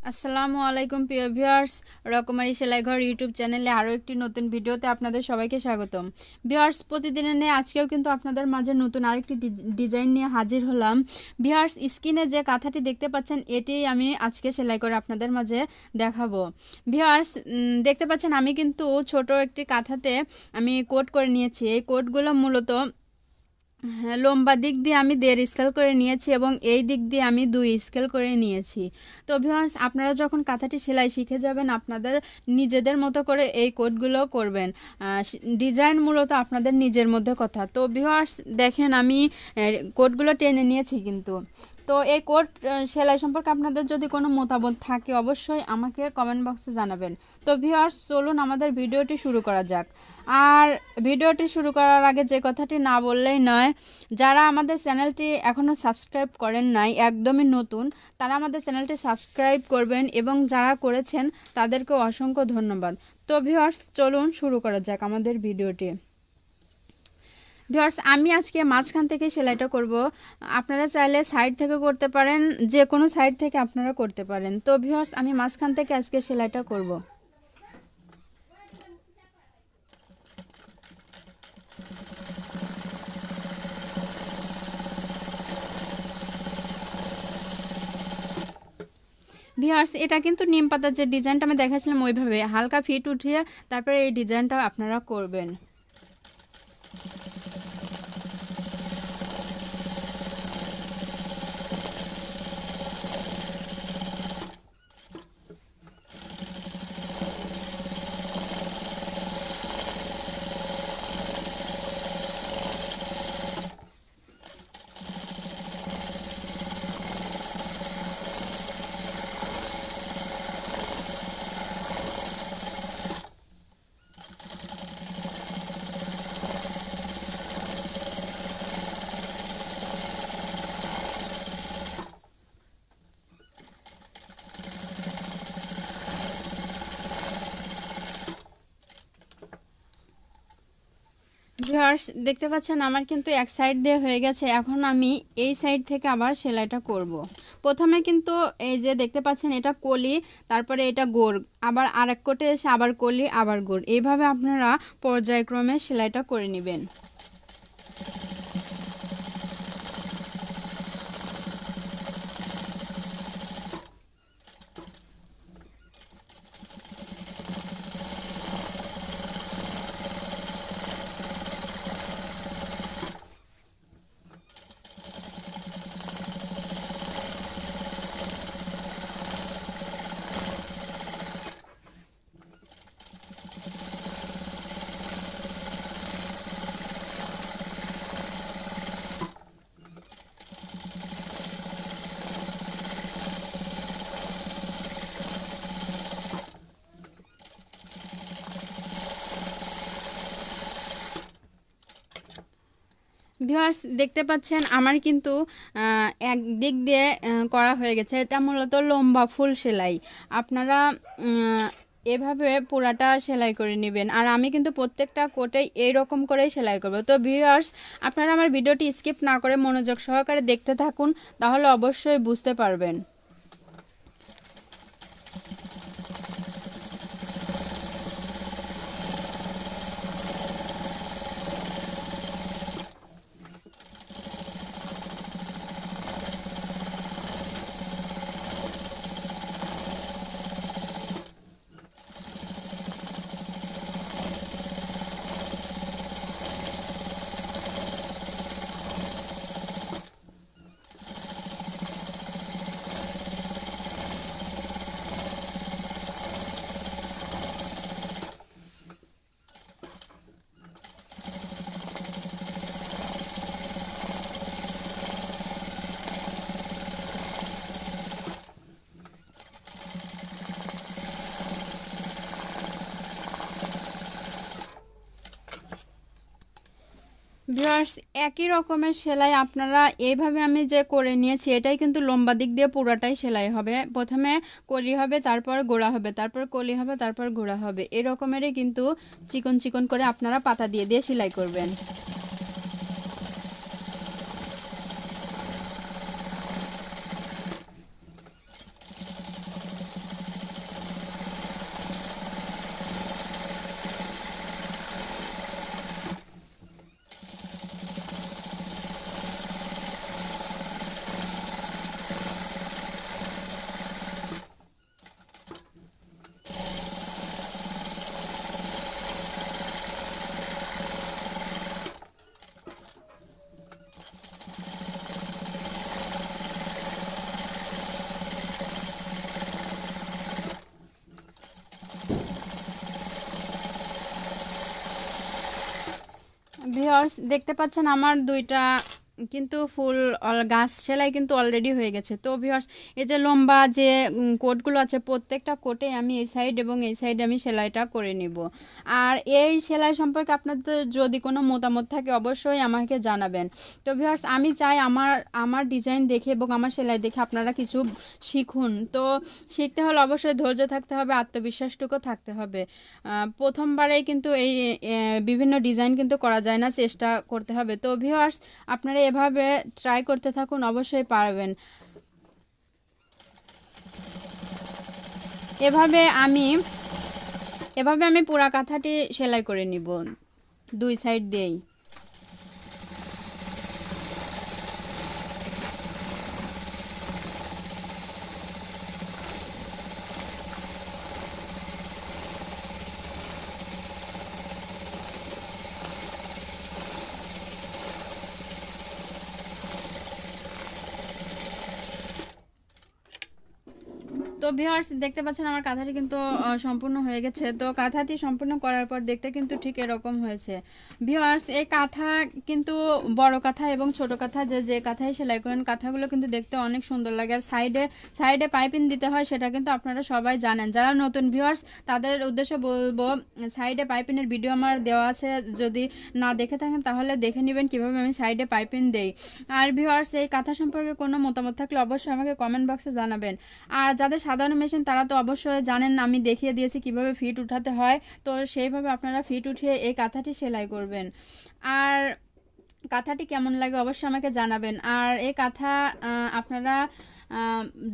আসসালামু আলাইকুম প্রিয় ভিউয়ার্স, রকমারি সেলাই ঘর ইউটিউব চ্যানেলে আরও একটি নতুন ভিডিওতে আপনাদের সবাইকে স্বাগতম। ভিউয়ার্স, প্রতিদিনের নিয়ে আজকেও কিন্তু আপনাদের মাঝে নতুন আরেকটি ডিজাইন নিয়ে হাজির হলাম। ভিউয়ার্স, স্ক্রিনে যে কাঁথাটি দেখতে পাচ্ছেন এটি আমি আজকে সেলাই করে আপনাদের মাঝে দেখাবো। ভিউয়ার্স, দেখতে পাচ্ছেন আমি কিন্তু ছোট একটি কাঁথাতে আমি কোট করে নিয়েছি। এই কোটগুলো মূলত লম্বা দিক দিয়ে আমি 1.5 স্কেল করে নিয়েছি এবং এই দিক দিয়ে আমি 2 স্কেল করে নিয়েছি। তো ভিউয়ার্স, আপনারা যখন কাঁথাটি সেলাই শিখে যাবেন আপনাদের নিজেদের মতো করে এই কোডগুলো করবেন। ডিজাইন মূলত আপনাদের নিজের মধ্যে কথা। তো ভিউয়ার্স দেখেন, আমি কোডগুলো টেনে নিয়েছি কিন্তু। তো এই কোড সেলাই সম্পর্কে আপনাদের যদি কোনো মতামত থাকে অবশ্যই আমাকে কমেন্ট বক্সে জানাবেন। তো ভিউয়ার্স, চলুন আমাদের ভিডিওটি শুরু করা যাক। আর ভিডিওটি শুরু করার আগে যে কথাটি না বললেই নয়, যারা আমাদের চ্যানেলটি এখনও সাবস্ক্রাইব করেন নাই, একদমই নতুন, তারা আমাদের চ্যানেলটি সাবস্ক্রাইব করবেন এবং যারা করেছেন তাদেরকে অসংখ্য ধন্যবাদ। তো ভিউয়ার্স, চলুন শুরু করা যাক আমাদের ভিডিওটি। ভিউয়ার্স, আমি আজকে মাঝখান থেকে সেলাইটা করব। আপনারা চাইলে সাইড থেকে করতে পারেন, যে কোনো সাইড থেকে আপনারা করতে পারেন। তো ভিউয়ার্স, আমি মাঝখান থেকে আজকে সেলাইটা করব। ভিউয়ার্স, এটা কিন্তু নিম পাতার যে ডিজাইনটা আমি দেখাচ্ছিলাম ওইভাবে হালকা ফিট উঠিয়ে তারপরে এই ডিজাইনটা আপনারা করবেন। ভিউয়ার্স, দেখতে পাচ্ছেন আমার কিন্তু এক সাইড দিয়ে হয়ে গেছে। এখন আমি এই সাইড থেকে আবার সেলাইটা করব। প্রথমে কিন্তু এই যে দেখতে পাচ্ছেন এটা কলি, তারপরে এটা গোড়, আবার আরেক কোটে এসে আবার কলি আবার গোড়, এইভাবে আপনারা পর্যায়ক্রমে সেলাইটা করে নেবেন। ভিউয়ার্স, দেখতে পাচ্ছেন আমার কিন্তু এক দিক দিয়ে করা হয়ে গেছে। এটা মূলত লম্বা ফুল সেলাই। আপনারা এভাবে পুরাটা সেলাই করে নেবেন। আর আমি কিন্তু প্রত্যেকটা কোটেই এইরকম করেই সেলাই করব। তো ভিউয়ার্স, আপনারা আমার ভিডিওটি স্কিপ না করে মনোযোগ সহকারে দেখতে থাকুন, তাহলে অবশ্যই বুঝতে পারবেন। ভিউয়ার্স, একই রকমের সেলাই আপনারা এইভাবে আমি যে করে নিয়েছি এটাই কিন্তু লম্বা দিক দিয়ে পুরোটাই সেলাই হবে। প্রথমে কলি হবে, তারপর গোড়া হবে, তারপর কলি হবে, তারপর গোড়া হবে। এই রকমেরই কিন্তু চিকন চিকন করে আপনারা পাতা দিয়ে দিয়ে সেলাই করবেন। ভিউয়ার্স দেখতে পাচ্ছেন আমার দুইটা কিন্তু ফুল গাছ সেলাই কিন্তু অলরেডি হয়ে গেছে। তো ভিউয়ার্স এই যে লম্বা যে কোটগুলো আছে প্রত্যেকটা কোটে আমি এই সাইড এবং এই সাইডে আমি সেলাইটা করে নিব। আর এই সেলাই সম্পর্কে আপনাদের যদি কোনো মতামত থাকে অবশ্যই আমাকে জানাবেন। তো ভিউয়ার্স আমি চাই আমার ডিজাইন দেখে এবং আমার সেলাই দেখে আপনারা কিছু শিখুন। তো শিখতে হলে অবশ্যই ধৈর্য থাকতে হবে, আত্মবিশ্বাসটুকু থাকতে হবে। প্রথমবারেই কিন্তু এই বিভিন্ন ডিজাইন কিন্তু করা যায় না, চেষ্টা করতে হবে। তো ভিউয়ার্স আপনারা এভাবে ট্রাই করতে থাকুন, অবশ্যই পারবেন। এভাবে আমি পুরা কাঁথাটি সেলাই করে নিব দুই সাইড দিয়েই। তো ভিউয়ার্স দেখতে পাচ্ছেন আমার কাঁথাটি কিন্তু সম্পূর্ণ হয়ে গেছে। তো কাঁথাটি সম্পূর্ণ করার পর দেখতে কিন্তু ঠিক এরকম হয়েছে। ভিউয়ার্স এই কাঁথা কিন্তু বড় কাঁথা এবং ছোট কাঁথা যে কাঁথায় সেলাই করেন কাঁথাগুলো কিন্তু দেখতে অনেক সুন্দর লাগে। আর সাইডে পাইপিং দিতে হয় সেটা কিন্তু আপনারা সবাই জানেন। যারা নতুন ভিউয়ার্স তাদের উদ্দেশ্যে বলবো সাইডে পাইপিংয়ের ভিডিও আমার দেওয়া আছে, যদি না দেখে থাকেন তাহলে দেখে নেবেন কিভাবে আমি সাইডে পাইপিং দেই। আর ভিউয়ার্স এই কাঁথা সম্পর্কে কোনো মতামত থাকলে অবশ্যই আমাকে কমেন্ট বক্সে জানাবেন। আর যাদের সাধারণ মেশিন তারা তো অবশ্যই জানেন, আমি দেখিয়ে দিয়েছি কিভাবে ফিট উঠাতে হয়। তো সেইভাবে আপনারা ফিট উঠিয়ে এই কাঁথাটি সেলাই করবেন। আর কাঁথাটি কেমন লাগে অবশ্যই আমাকে জানাবেন। আর এই কাঁথা আপনারা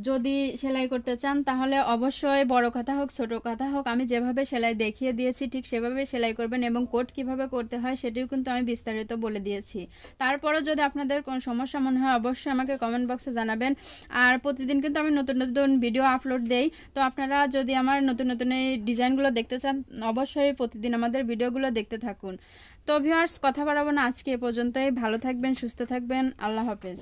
যদি সেলাই করতে চান তাহলে অবশ্যই বড় কাঁথা হোক ছোট কাঁথা হোক আমি যেভাবে সেলাই দেখিয়ে দিয়েছি ঠিক সেভাবে সেলাই করবেন এবং কোট কিভাবে করতে হয় সেটিও কিন্তু আমি বিস্তারিত বলে দিয়েছি। তারপরেও যদি আপনাদের কোনো সমস্যা মনে হয় অবশ্যই আমাকে কমেন্ট বক্সে জানাবেন। আর প্রতিদিন কিন্তু আমি নতুন নতুন ভিডিও আপলোড দেই। তো আপনারা যদি আমার নতুন নতুন এই ডিজাইনগুলো দেখতে চান অবশ্যই প্রতিদিন আমাদের ভিডিওগুলো দেখতে থাকুন। তো ভিউয়ার্স কথা বাড়াবো না, আজকে এ পর্যন্তই। ভালো থাকবেন, সুস্থ থাকবেন, আল্লাহ হাফেজ।